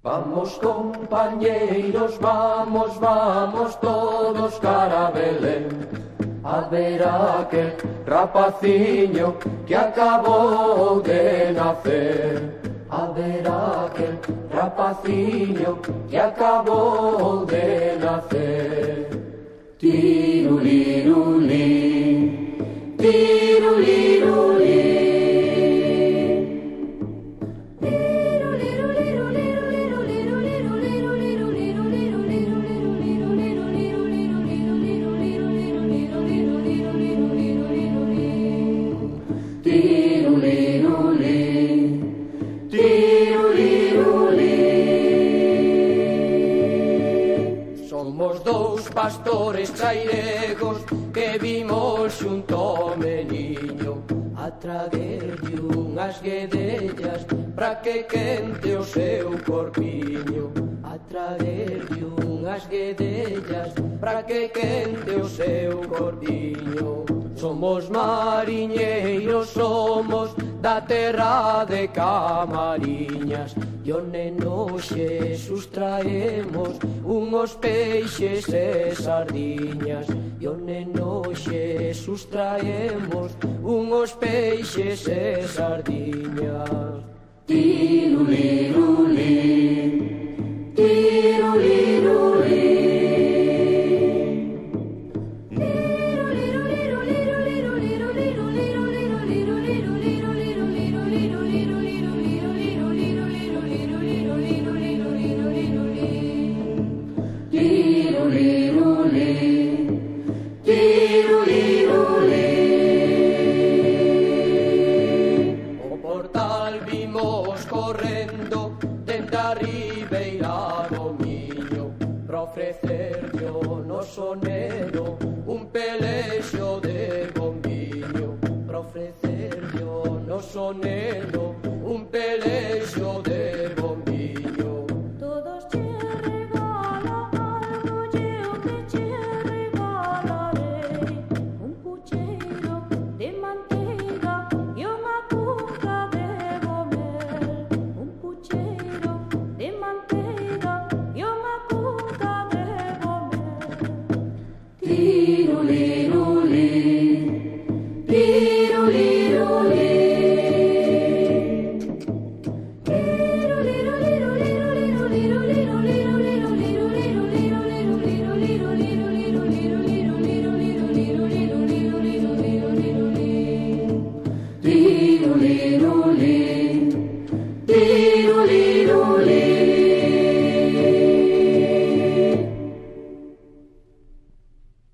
Vamos, compañeiros, vamos, vamos todos cara a Belén, a ver aquel rapaciño que acabou de nacer. A ver aquel rapaciño que acabou de nacer. Tiruliruli, tiruliruli. Somos dous pastores chairegos que vimos xunto ao meniño a traguerlle unhas guedellas pra que quente o seu corpiño, a traguerlle unhas guedellas pra que quente o seu corpiño. Somos mariñeiros, somos da terra de Camariñas, e o neno Xesús traemos unhos peixes e sardiñas, e o neno Xesús traemos unhos peixes e sardiñas. Tiruliruli, tiruliruli. O portal vimos correndo dende a ribeira do Miño pra ofrecerlle o noso neno un pelexo de bombiño, pra ofrecerlle o noso neno un pelexo de bombiño. Todos che regala algo, eu que che regalarei un pucheiro de manteiga e unha cuca de gomel, un pucheiro de manteiga e unha cuca de gomel. Tiruliruli, tiruliruli. Tiruliruli, tiruliruli.